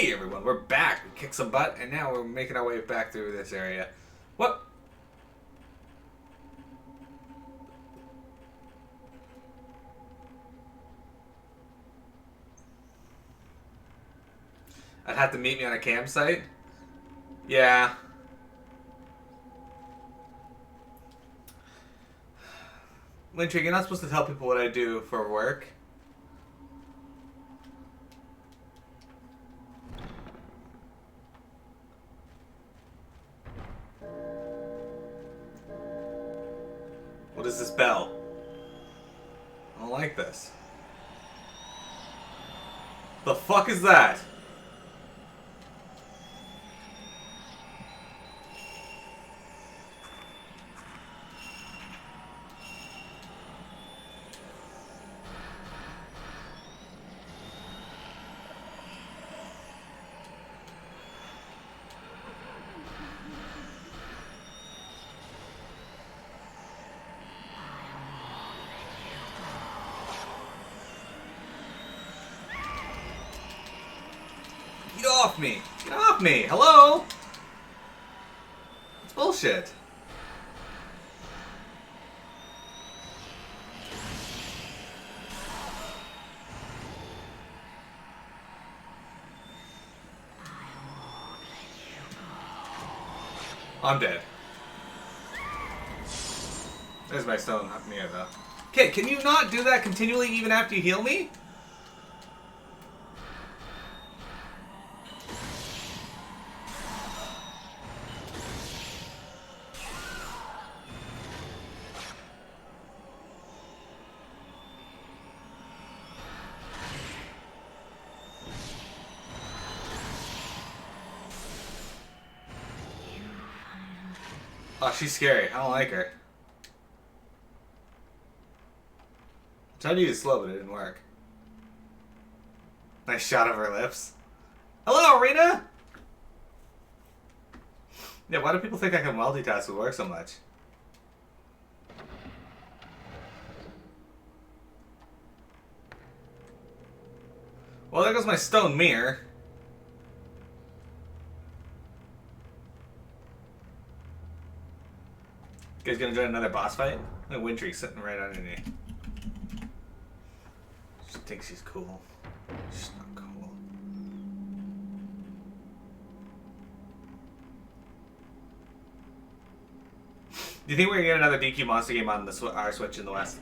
Hey everyone, we're back. We kicked some butt, and now we're making our way back through this area. What? I'd have to meet me on a campsite? Yeah. Winter, you're not supposed to tell people what I do for work. What is this bell? I don't like this. The fuck is that? Get off me! Get off me! Hello? It's bullshit. I'm dead. There's my stone up near though. Okay, can you not do that continually even after you heal me? Oh, she's scary. I don't like her. I tried to use slow, but it didn't work. Nice shot of her lips. Hello, Arena! Yeah, why do people think I can multitask with work so much? Well, there goes my stone mirror. You guys gonna join another boss fight? Look at Wintry sitting right underneath. She thinks she's cool. She's not cool. Do you think we're gonna get another DQ monster game on the our Switch in the West?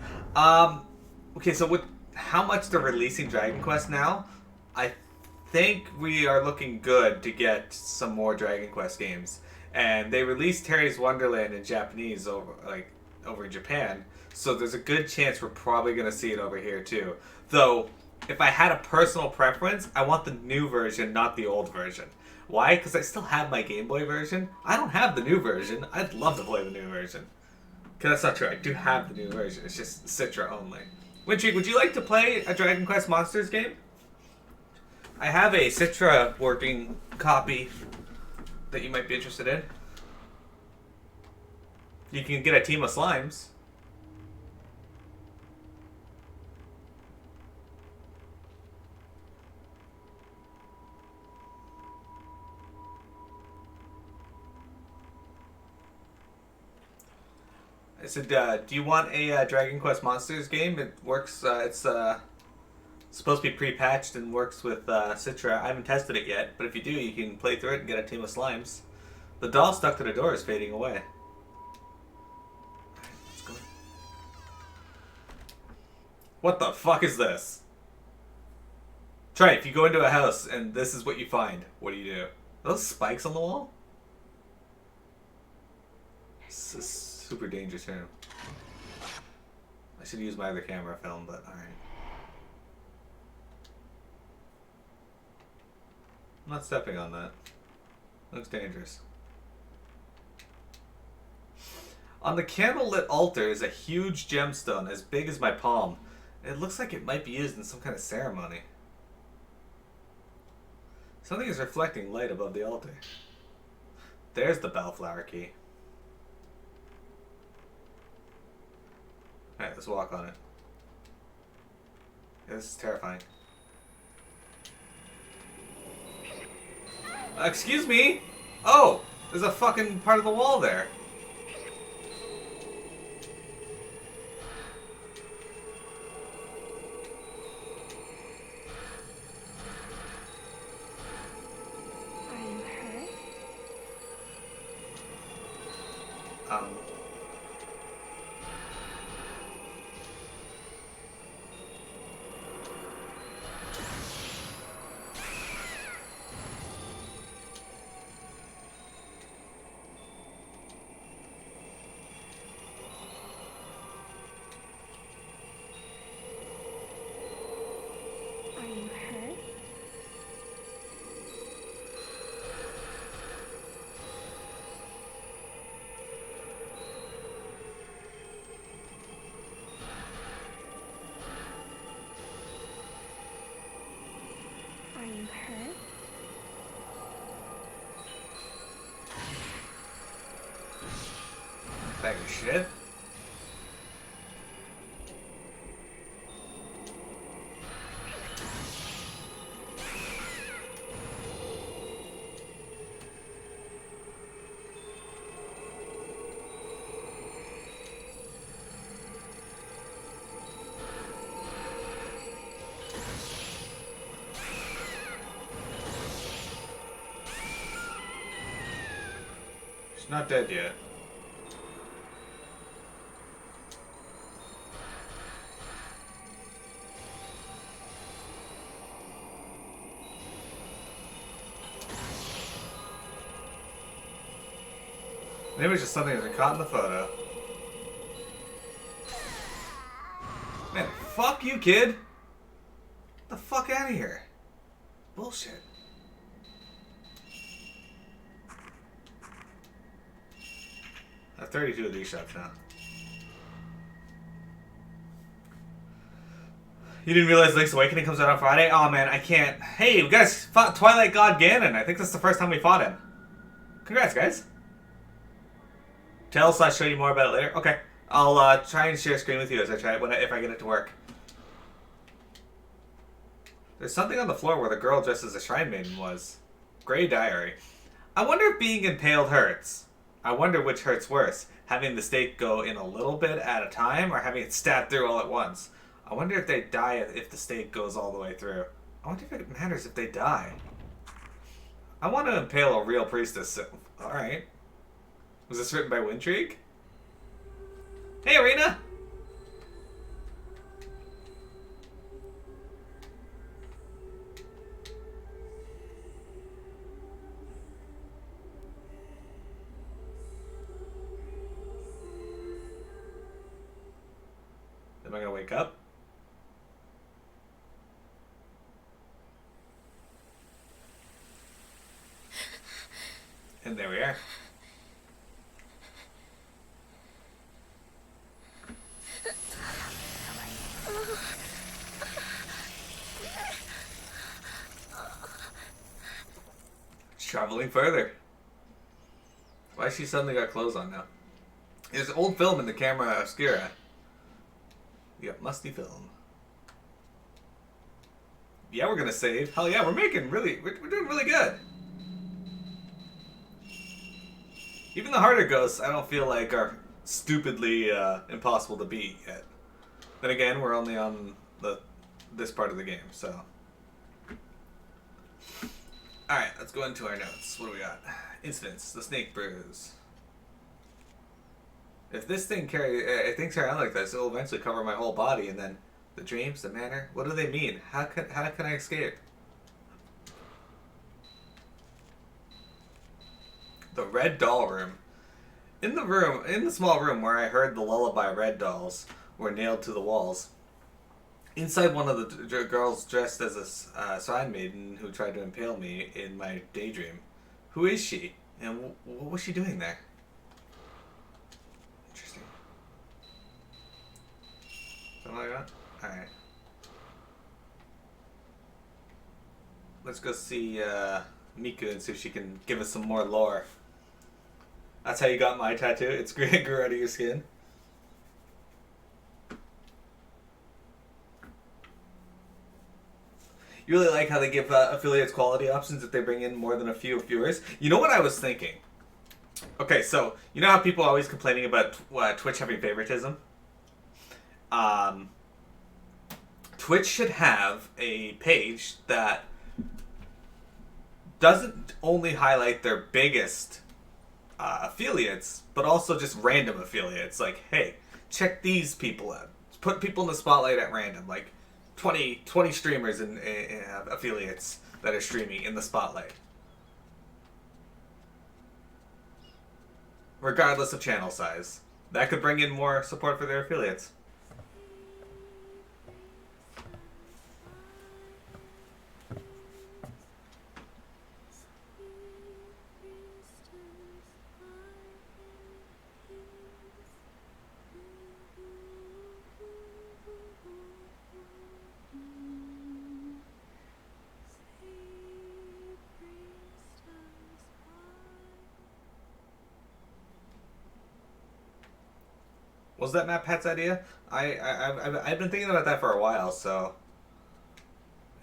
Okay, so with how much they're releasing Dragon Quest now, I think we are looking good to get some more Dragon Quest games. And they released Terry's Wonderland in Japanese over in Japan, so there's a good chance we're probably gonna see it over here too. Though, if I had a personal preference, I want the new version, not the old version. Why? Because I still have my Game Boy version. I don't have the new version. I'd love to play the new version. Because that's not true. I do have the new version. It's just Citra only. Wintry, would you like to play a Dragon Quest Monsters game? I have a Citra working copy that you might be interested in. You can get a team of slimes. I said, do you want a Dragon Quest Monsters game? It works, it's supposed to be pre-patched and works with Citra. I haven't tested it yet, but if you do, you can play through it and get a team of slimes. The doll stuck to the door is fading away. Alright, let's go. What the fuck is this? Try it. If you go into a house and this is what you find, what do you do? Are those spikes on the wall? This is super dangerous here. I should use my other camera film, but alright. I'm not stepping on that. Looks dangerous. On the candlelit altar is a huge gemstone as big as my palm. It looks like it might be used in some kind of ceremony. Something is reflecting light above the altar. There's the bellflower key. Alright, let's walk on it. Yeah, this is terrifying. Excuse me? Oh, there's a fucking part of the wall there. Are you hurt? Are you hurt? Are you hurt? Bag of shit. She's not dead yet. Maybe it's just something that caught in the photo. Man, fuck you, kid. Get the fuck out of here. Bullshit. I have 32 of these shots now. You didn't realize Link's Awakening comes out on Friday? Oh man, I can't. Hey, we guys fought Twilight God Ganon. I think that's the first time we fought him. Congrats, guys. Tell / show you more about it later. Okay, I'll try and share screen with you as I try it if I get it to work. There's something on the floor where the girl dressed as a shrine maiden was. Grey diary. I wonder if being impaled hurts. I wonder which hurts worse, having the stake go in a little bit at a time or having it stab through all at once. I wonder if they die if the stake goes all the way through. I wonder if it matters if they die. I want to impale a real priestess. Alright. Was this written by Windtreak? Hey, Arena! Am I gonna wake up? And there we are. Traveling further. Why has she suddenly got clothes on now? There's old film in the camera obscura. We got musty film. Yeah, we're gonna save. Hell yeah, we're doing really good. Even the harder ghosts, I don't feel like are stupidly impossible to beat yet. Then again, we're only on this part of the game, so. Alright, let's go into our notes. What do we got? Incidents. The snake bruise. If this thing if things carry on like this, it'll eventually cover my whole body, and then the dreams, the manner. What do they mean? How can I escape? The red doll room. In the small room where I heard the lullaby red dolls were nailed to the walls. Inside, one of the girls dressed as a shrine maiden who tried to impale me in my daydream. Who is she? And what was she doing there? Interesting. Something like that? Alright. Let's go see Miku and see if she can give us some more lore. That's how you got my tattoo? It grew out of your skin? You really like how they give affiliates quality options if they bring in more than a few viewers. You know what I was thinking? Okay, so you know how people are always complaining about Twitch having favoritism? Twitch should have a page that doesn't only highlight their biggest affiliates, but also just random affiliates. Like, hey, check these people out. Put people in the spotlight at random. Like 20 streamers and affiliates that are streaming in the spotlight. Regardless of channel size. That could bring in more support for their affiliates. Was that Matt Pat's idea? I've been thinking about that for a while, so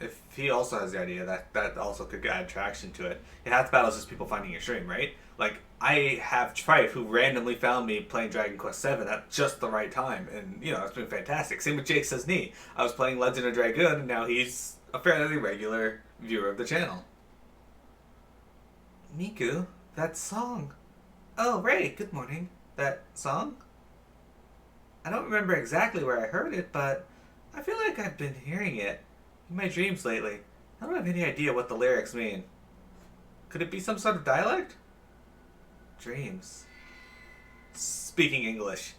if he also has the idea, that also could add traction to it. Half the battle is just people finding your stream, right? Like, I have Trife who randomly found me playing Dragon Quest VII at just the right time, and, you know, it's been fantastic. Same with Jake Says Knee. I was playing Legend of Dragoon, and now he's a fairly regular viewer of the channel. Miku, that song. Oh, Ray, good morning. That song? I don't remember exactly where I heard it, but I feel like I've been hearing it in my dreams lately. I don't have any idea what the lyrics mean. Could it be some sort of dialect? Dreams. Speaking English.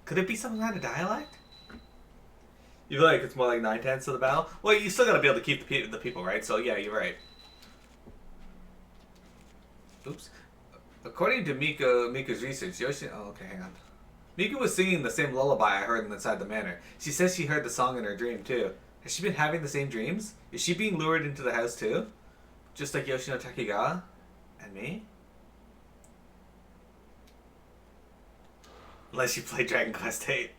Could it be some kind of dialect? You feel like it's more like 9/10 of the battle? Well, you still gotta be able to keep the people, right? So yeah, you're right. Oops. According to Miku's research, Yoshi... Oh, okay, hang on. Miku was singing the same lullaby I heard inside the manor. She says she heard the song in her dream, too. Has she been having the same dreams? Is she being lured into the house, too? Just like Yoshino Takigawa? And me? Unless you play Dragon Quest VIII.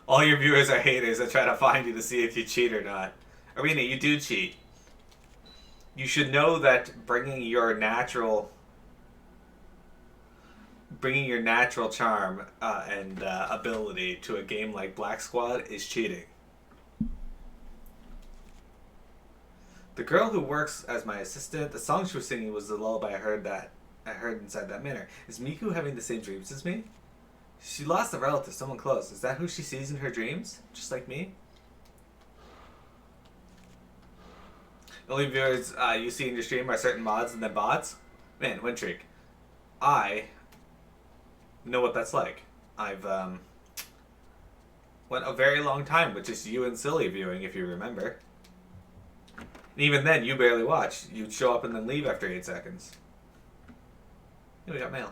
All your viewers are haters that try to find you to see if you cheat or not. Arena, you do cheat. You should know that bringing your natural charm and ability to a game like Black Squad is cheating. The girl who works as my assistant, the song she was singing was the lullaby I heard inside that manor. Is Miku having the same dreams as me? She lost a relative, someone close. Is that who she sees in her dreams? Just like me? The only viewers you see in your stream are certain mods and then bots? Man, Wintreek. I know what that's like. I've went a very long time with just you and Silly viewing, if you remember. And even then, you barely watch. You'd show up and then leave after 8 seconds. Yeah, we got mail.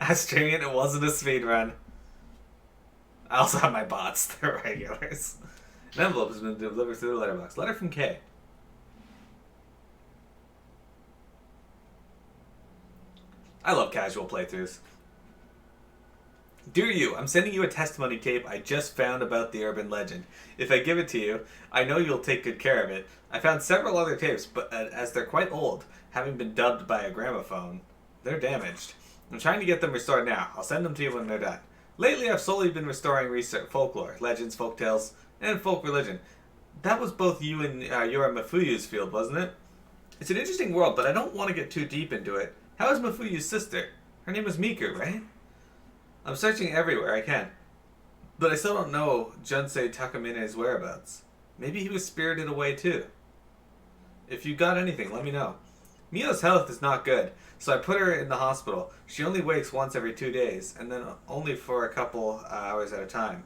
Australian, it wasn't a speed run. I also have my bots, they're regulars. An envelope has been delivered through the letterbox. Letter from K. I love casual playthroughs. Dear you, I'm sending you a testimony tape I just found about the urban legend. If I give it to you, I know you'll take good care of it. I found several other tapes, but as they're quite old, having been dubbed by a gramophone, they're damaged. I'm trying to get them restored now. I'll send them to you when they're done. Lately, I've slowly been restoring folklore, legends, folktales, and folk religion. That was both you and Yura Mifuyu's field, wasn't it? It's an interesting world, but I don't want to get too deep into it. How is Mifuyu's sister? Her name was Miku, right? I'm searching everywhere I can, but I still don't know Junsei Takamine's whereabouts. Maybe he was spirited away too. If you got anything, let me know. Mio's health is not good, so I put her in the hospital. She only wakes once every 2 days, and then only for a couple hours at a time.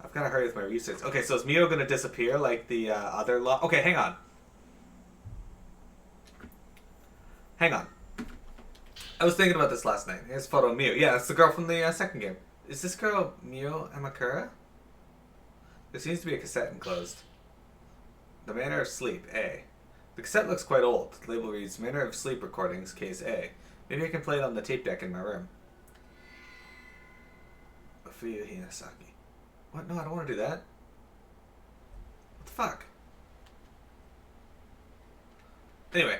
I've got to hurry with my research. Okay, so is Mio going to disappear like the other law? Okay, hang on. Hang on. I was thinking about this last night. Here's a photo of Mio. Yeah, that's the girl from the second game. Is this girl Mio Amakura? There seems to be a cassette enclosed. The Manner of Sleep, A. The cassette looks quite old. The label reads Manner of Sleep Recordings, Case A. Maybe I can play it on the tape deck in my room. Fuyu Hinasaki. What? No, I don't want to do that. What the fuck? Anyway,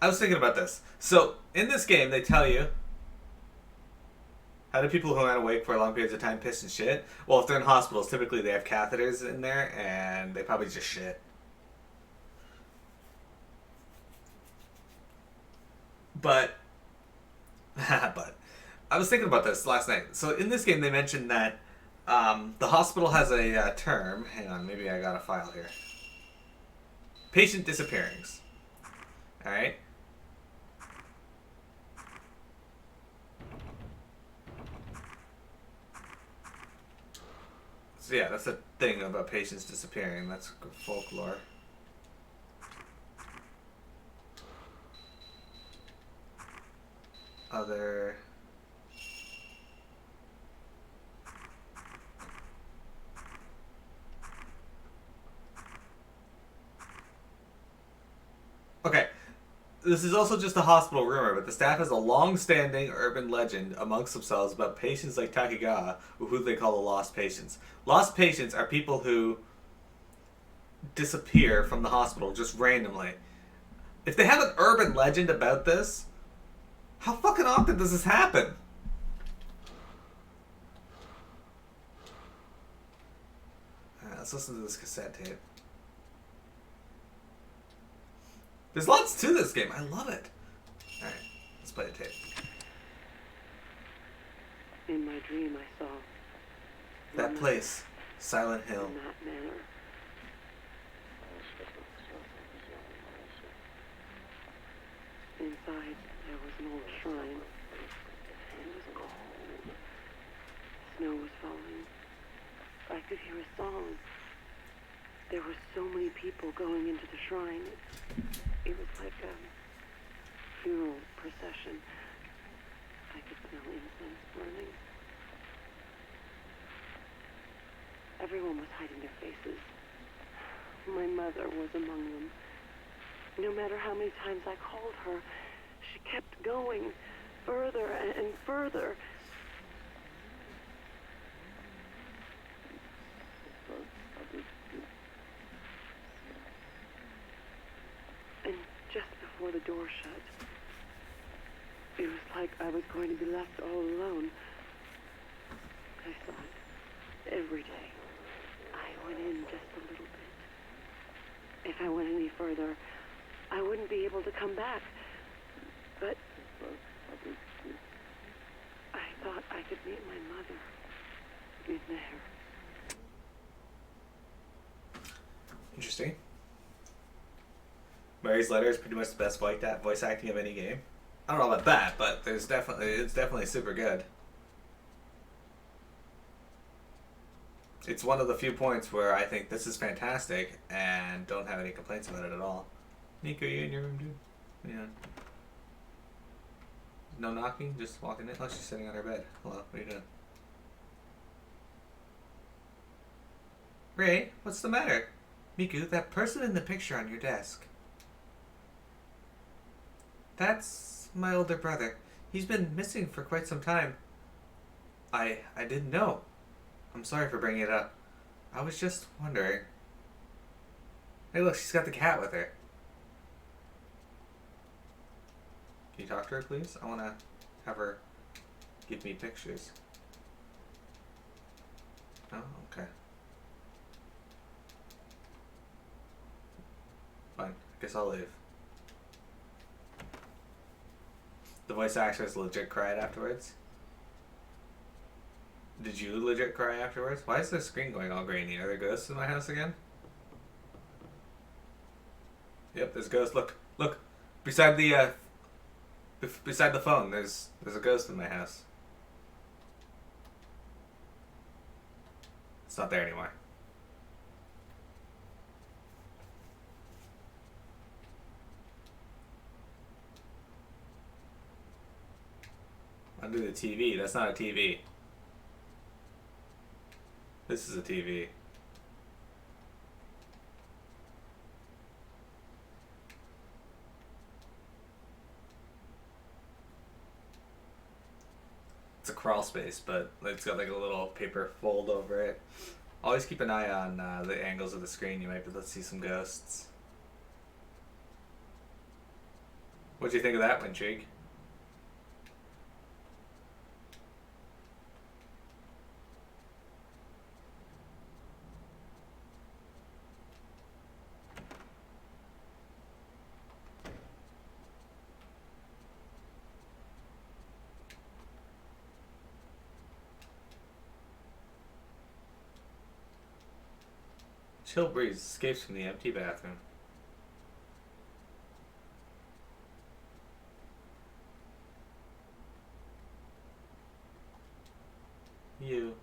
I was thinking about this. So, in this game, they tell you how do people who aren't awake for long periods of time piss and shit? Well, if they're in hospitals, typically they have catheters in there, and they probably just shit. But I was thinking about this last night. So in this game, they mentioned that the hospital has a term. Hang on, maybe I got a file here. Patient disappearings. All right. So yeah, that's the thing about patients disappearing. That's folklore. Other. Okay, this is also just a hospital rumor, but the staff has a long-standing urban legend amongst themselves about patients like Takigawa, who they call the lost patients. Lost patients are people who disappear from the hospital just randomly. If they have an urban legend about this, how fucking often does this happen? Alright, let's listen to this cassette tape. There's lots to this game. I love it. Alright, let's play the tape. In my dream, I saw That place, Silent Hill. in that manner. Inside, there was an old shrine. It was cold. Snow was falling. I could hear a song. There were so many people going into the shrine. It was like a funeral procession. I could smell incense burning. Everyone was hiding their faces. My mother was among them. No matter how many times I called her, she kept going further and further. And just before the door shut, it was like I was going to be left all alone. I thought every day I went in just a little bit. If I went any further, I wouldn't be able to come back. But I thought I could meet my mother in there. Interesting. Mary's Letter is pretty much the best voice acting of any game. I don't know about that, but it's definitely super good. It's one of the few points where I think this is fantastic and don't have any complaints about it at all. Miku, you in your room, dude? Yeah. No knocking? Just walking in? Oh, she's sitting on her bed. Hello, what are you doing? Ray, what's the matter? Miku, that person in the picture on your desk. That's my older brother. He's been missing for quite some time. I didn't know. I'm sorry for bringing it up. I was just wondering. Hey, look, she's got the cat with her. Can you talk to her, please? I want to have her give me pictures. Oh, okay. Fine. I guess I'll leave. The voice actress legit cried afterwards. Did you legit cry afterwards? Why is the screen going all grainy? Are there ghosts in my house again? Yep, there's a ghost. Look, look, beside the beside the phone. There's a ghost in my house. It's not there anymore. Under the TV. That's not a TV. This is a TV. It's a crawl space, but it's got like a little paper fold over it. Always keep an eye on the angles of the screen. You might be able to see some ghosts. What'd you think of that one, Jake? Chill breeze escapes from the empty bathroom. You.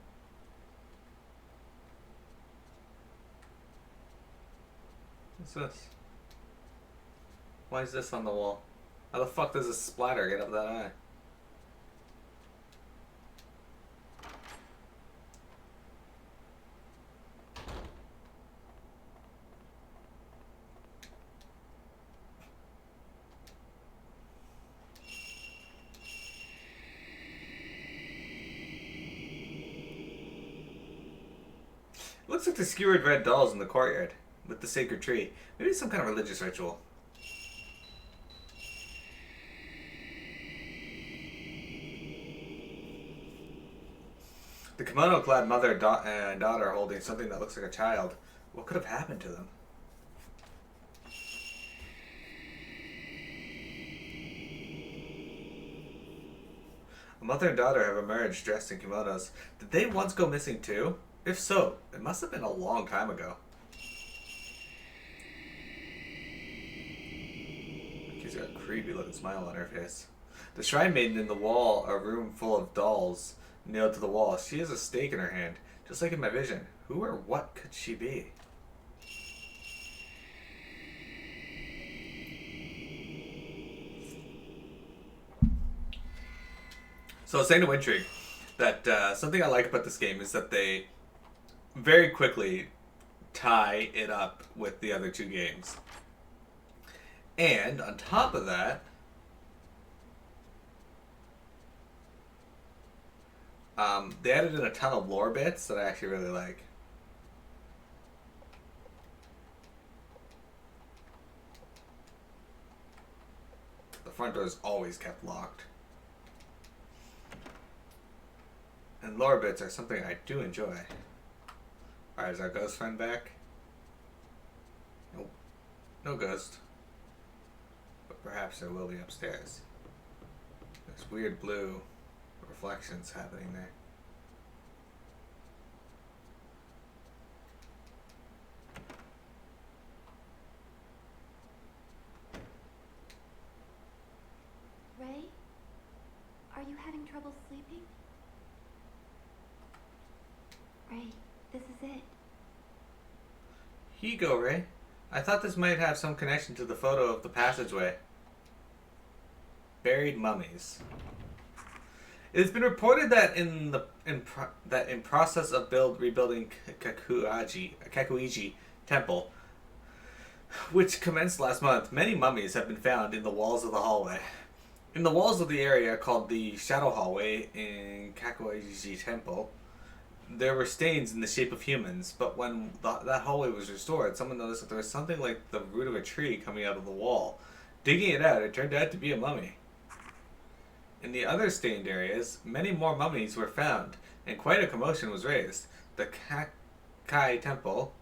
What's this? Why is this on the wall? How the fuck does a splatter get up that high? Looks like the skewered red dolls in the courtyard with the sacred tree. Maybe some kind of religious ritual. The kimono-clad mother and daughter are holding something that looks like a child. What could have happened to them? A mother and daughter have emerged dressed in kimonos. Did they once go missing too? If so, it must have been a long time ago. She's got a creepy looking smile on her face. The shrine maiden in the wall, a room full of dolls nailed to the wall. She has a stake in her hand, just like in my vision. Who or what could she be? So I was saying to Wintrig that something I like about this game is that they very quickly tie it up with the other two games. And on top of that, they added in a ton of lore bits that I actually really like. The front door is always kept locked. And lore bits are something I do enjoy. Alright, is our ghost friend back? Nope. No ghost. But perhaps there will be upstairs. There's weird blue reflections happening there. Ray? Are you having trouble sleeping? Ray, this is it. Here you go, Ray. I thought this might have some connection to the photo of the passageway. Buried mummies. It has been reported that in process of rebuilding Kakuiji Temple, which commenced last month, many mummies have been found in the walls of the hallway. In the walls of the area called the Shadow Hallway in Kakuiji Temple, there were stains in the shape of humans, but when that hallway was restored, someone noticed that there was something like the root of a tree coming out of the wall. Digging it out, it turned out to be a mummy. In the other stained areas, many more mummies were found, and quite a commotion was raised. The Kakai Temple,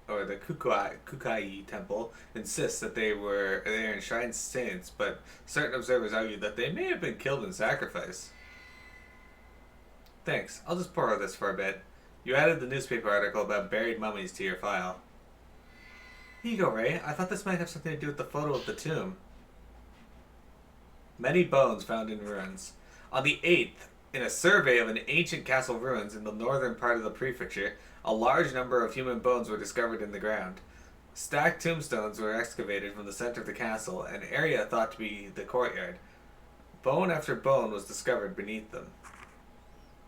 or the Kukai Temple, insists that they are enshrined saints, but certain observers argue that they may have been killed in sacrifice. Thanks. I'll just borrow this for a bit. You added the newspaper article about buried mummies to your file. Here you go, Ray. I thought this might have something to do with the photo of the tomb. Many bones found in ruins. On the 8th, in a survey of an ancient castle ruins in the northern part of the prefecture, a large number of human bones were discovered in the ground. Stacked tombstones were excavated from the center of the castle, an area thought to be the courtyard. Bone after bone was discovered beneath them.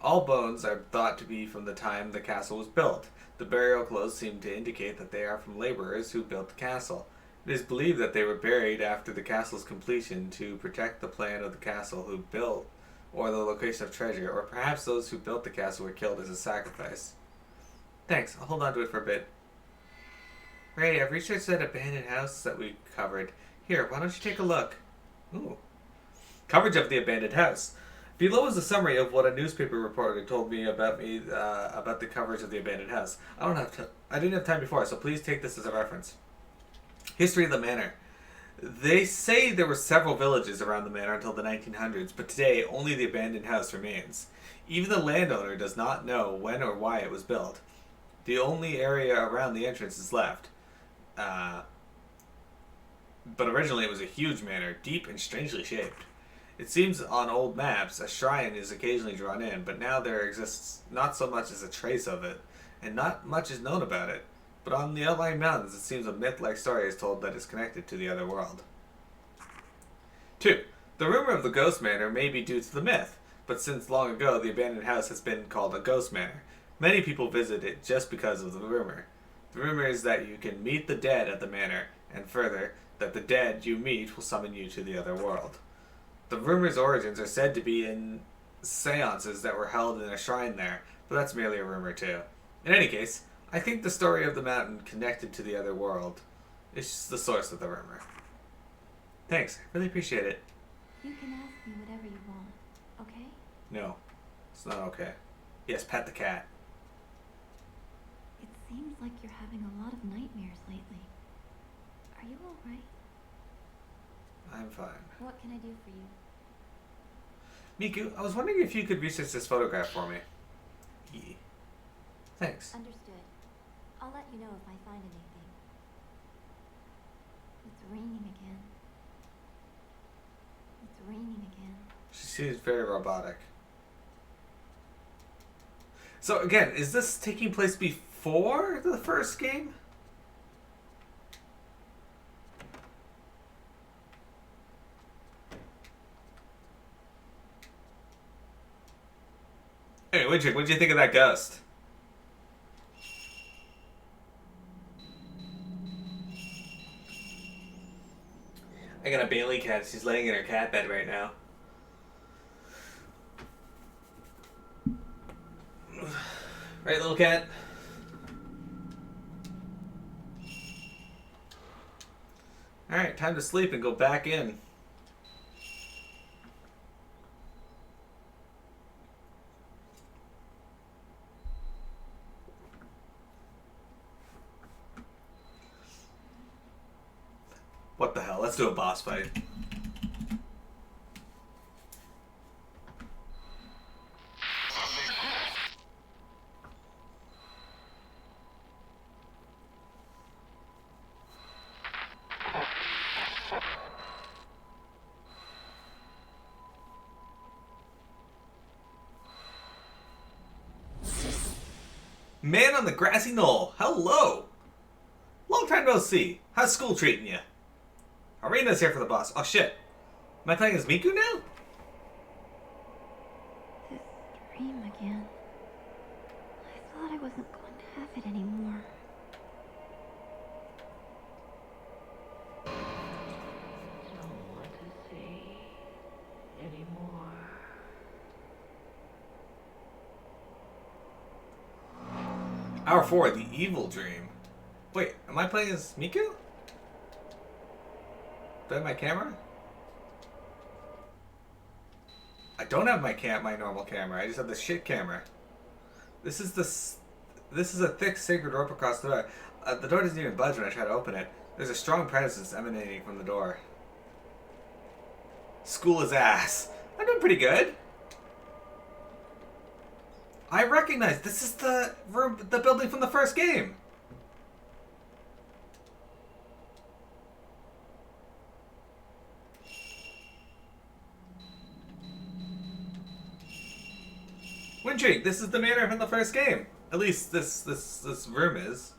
All bones are thought to be from the time the castle was built. The burial clothes seem to indicate that they are from laborers who built the castle. It is believed that they were buried after the castle's completion to protect the plan of the castle who built or the location of treasure, or perhaps those who built the castle were killed as a sacrifice. Thanks, I'll hold on to it for a bit. Ray, I've researched that abandoned house that we covered. Here, why don't you take a look? Ooh. Coverage of the abandoned house. Below is a summary of what a newspaper reporter told me about the coverage of the abandoned house. I didn't have time before, so please take this as a reference. History of the manor. They say there were several villages around the manor until the 1900s, but today only the abandoned house remains. Even the landowner does not know when or why it was built. The only area around the entrance is left. But originally it was a huge manor, deep and strangely shaped. It seems on old maps a shrine is occasionally drawn in, but now there exists not so much as a trace of it, and not much is known about it. But on the outlying mountains, it seems a myth-like story is told that is connected to the other world. 2. The rumor of the ghost manor may be due to the myth, but since long ago the abandoned house has been called a ghost manor. Many people visit it just because of the rumor. The rumor is that you can meet the dead at the manor, and further, that the dead you meet will summon you to the other world. The rumor's origins are said to be in seances that were held in a shrine there, but that's merely a rumor too. In any case, I think the story of the mountain connected to the other world is the source of the rumor. Thanks, I really appreciate it. You can ask me whatever you want, okay? No, it's not okay. Yes, pet the cat. It seems like you're having a lot of nightmares lately. Are you alright? I'm fine. What can I do for you? Miku, I was wondering if you could research this photograph for me. Yeah. Thanks. Understood. I'll let you know if I find anything. It's raining again. It's raining again. She seems very robotic. So again, is this taking place before the first game? Hey, Widget, what'd you think of that ghost? I got a Bailey cat. She's laying in her cat bed right now. Right, little cat? Alright, time to sleep and go back in. What the hell? Let's do a boss fight. Man on the grassy knoll. Hello. Long time no see. How's school treating you? Arena's here for the boss. Oh shit. Am I playing as Miku now? This dream again. I thought I wasn't going to have it anymore. Don't want to see anymore. Hour 4, the evil dream. Wait, am I playing as Miku? Do I have my camera? I don't have my normal camera. I just have the shit camera. This is a thick sacred rope across the door. The door doesn't even budge when I try to open it. There's a strong presence emanating from the door. School is ass. I'm doing pretty good. I recognize this is the building from the first game. Windrig, this is the manor from the first game. At least this room is.